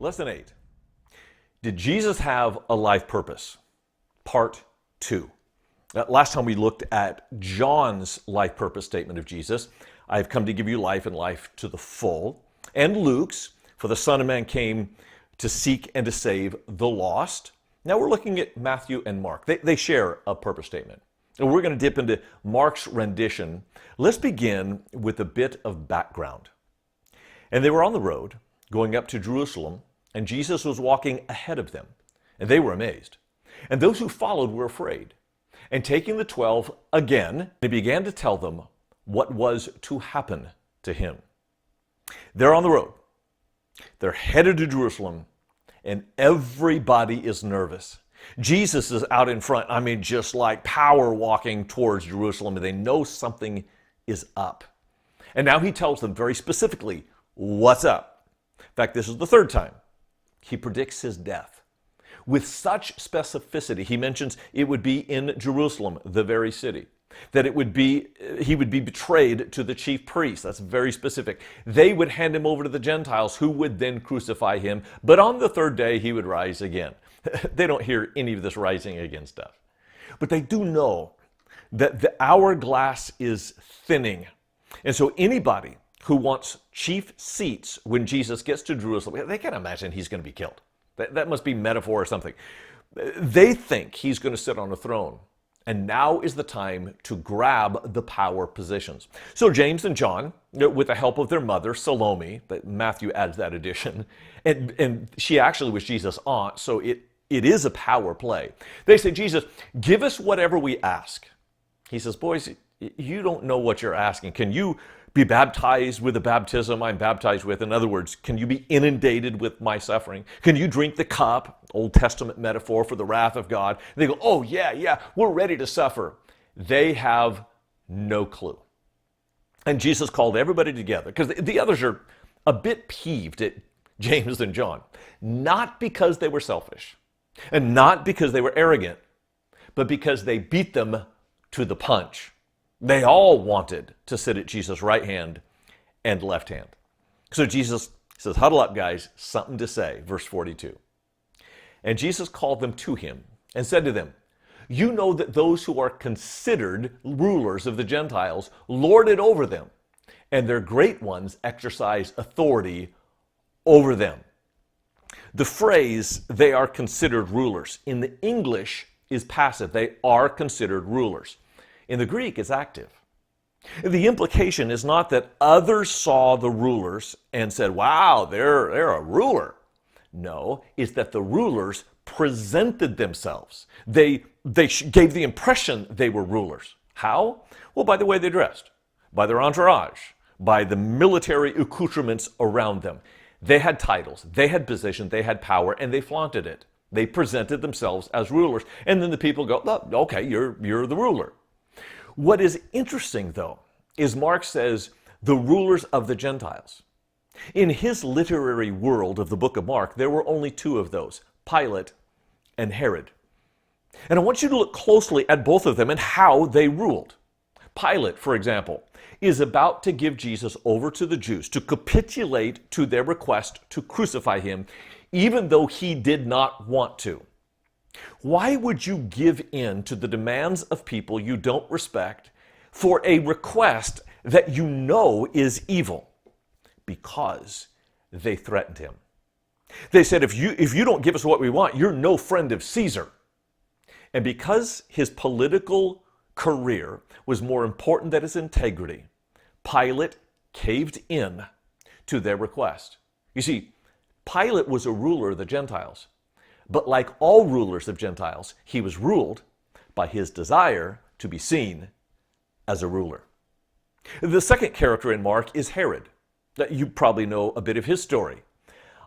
Lesson 8. Did Jesus have a life purpose? Part 2. Last time we looked at John's life purpose statement of Jesus. I've come to give you life and life to the full. And Luke's, for the Son of Man came to seek and to save the lost. Now we're looking at Matthew and Mark. They share a purpose statement. And we're going to dip into Mark's rendition. Let's begin with a bit of background. And they were on the road going up to Jerusalem, and Jesus was walking ahead of them, and they were amazed. And those who followed were afraid. And taking the 12 again, he began to tell them what was to happen to him. They're on the road. They're headed to Jerusalem, and everybody is nervous. Jesus is out in front, just like power walking towards Jerusalem, and they know something is up. And now he tells them very specifically what's up. In fact, this is the third time. He predicts his death. With such specificity, he mentions it would be in Jerusalem, the very city. That he would be betrayed to the chief priests. That's very specific. They would hand him over to the Gentiles, who would then crucify him. But on the third day, he would rise again. They don't hear any of this rising again stuff. But they do know that the hourglass is thinning. And so anybody who wants chief seats when Jesus gets to Jerusalem, they can't imagine he's going to be killed. That must be metaphor or something. They think he's going to sit on a throne. And now is the time to grab the power positions. So James and John, with the help of their mother, Salome, Matthew adds that addition, and she actually was Jesus' aunt, so it is a power play. They say, Jesus, give us whatever we ask. He says, boys, you don't know what you're asking. Can you be baptized with the baptism I'm baptized with? In other words, can you be inundated with my suffering? Can you drink the cup, Old Testament metaphor for the wrath of God? And they go, oh yeah, we're ready to suffer. They have no clue. And Jesus called everybody together because the others are a bit peeved at James and John, not because they were selfish and not because they were arrogant, but because they beat them to the punch. They all wanted to sit at Jesus' right hand and left hand. So Jesus says, huddle up, guys, something to say. Verse 42. And Jesus called them to him and said to them, you know that those who are considered rulers of the Gentiles lord it over them, and their great ones exercise authority over them. The phrase, they are considered rulers, in the English is passive. They are considered rulers. In the Greek, it's active. The implication is not that others saw the rulers and said, wow, they're a ruler. No, it's that the rulers presented themselves. They gave the impression they were rulers. How? Well, by the way they dressed, by their entourage, by the military accoutrements around them. They had titles, they had position, they had power, and they flaunted it. They presented themselves as rulers. And then the people go, oh, okay, you're the ruler. What is interesting, though, is Mark says the rulers of the Gentiles. In his literary world of the book of Mark, there were only two of those, Pilate and Herod. And I want you to look closely at both of them and how they ruled. Pilate, for example, is about to give Jesus over to the Jews to capitulate to their request to crucify him, even though he did not want to. Why would you give in to the demands of people you don't respect for a request that you know is evil? Because they threatened him. They said, if you don't give us what we want, you're no friend of Caesar. And because his political career was more important than his integrity, Pilate caved in to their request. You see, Pilate was a ruler of the Gentiles. But like all rulers of Gentiles, he was ruled by his desire to be seen as a ruler. The second character in Mark is Herod. You probably know a bit of his story.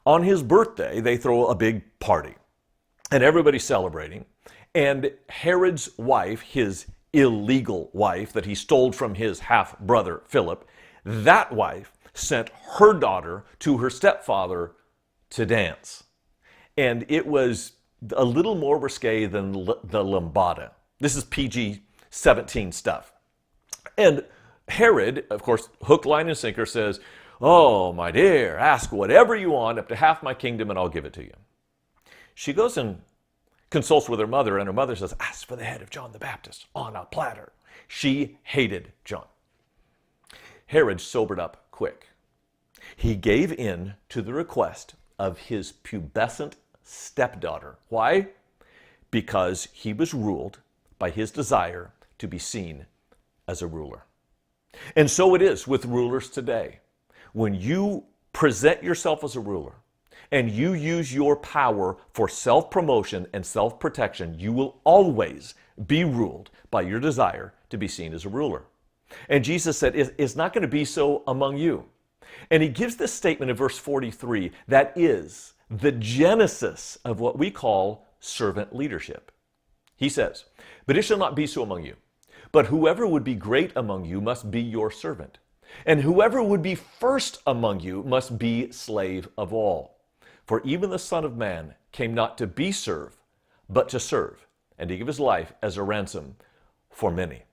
On his birthday, they throw a big party, and everybody's celebrating. And Herod's wife, his illegal wife that he stole from his half-brother Philip, that wife sent her daughter to her stepfather to dance. And it was a little more risque than the lambada. This is PG-17 stuff. And Herod, of course, hook, line, and sinker says, "Oh, my dear, ask whatever you want, up to half my kingdom, and I'll give it to you." She goes and consults with her mother, and her mother says, "Ask for the head of John the Baptist on a platter." She hated John. Herod sobered up quick. He gave in to the request of his pubescent stepdaughter. Why? Because he was ruled by his desire to be seen as a ruler. And so it is with rulers today. When you present yourself as a ruler and you use your power for self-promotion and self-protection, you will always be ruled by your desire to be seen as a ruler. And Jesus said, it's not going to be so among you. And he gives this statement in verse 43 that is the genesis of what we call servant leadership. He says, "But it shall not be so among you. But whoever would be great among you must be your servant. And whoever would be first among you must be slave of all. For even the Son of Man came not to be served, but to serve, and to give his life as a ransom for many."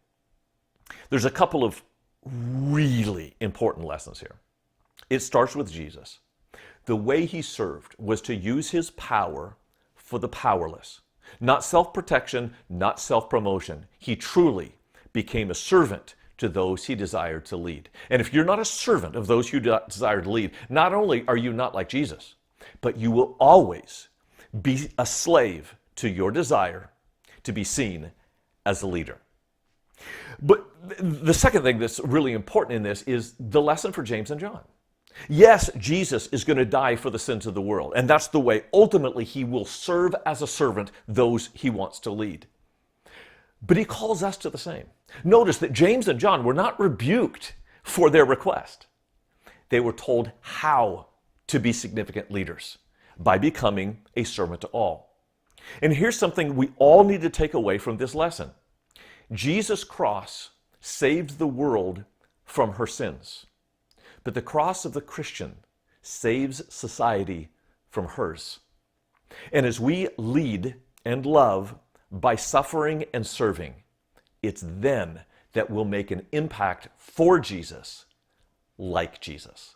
There's a couple of really important lessons here. It starts with Jesus. The way he served was to use his power for the powerless. Not self-protection, not self-promotion. He truly became a servant to those he desired to lead. And if you're not a servant of those you desire to lead, not only are you not like Jesus, but you will always be a slave to your desire to be seen as a leader. But the second thing that's really important in this is the lesson for James and John. Yes, Jesus is going to die for the sins of the world, and that's the way ultimately he will serve as a servant those he wants to lead. But he calls us to the same. Notice that James and John were not rebuked for their request. They were told how to be significant leaders by becoming a servant to all. And here's something we all need to take away from this lesson. Jesus' cross saved the world from her sins, but the cross of the Christian saves society from hers. And as we lead and love by suffering and serving, it's then that we'll make an impact for Jesus, like Jesus.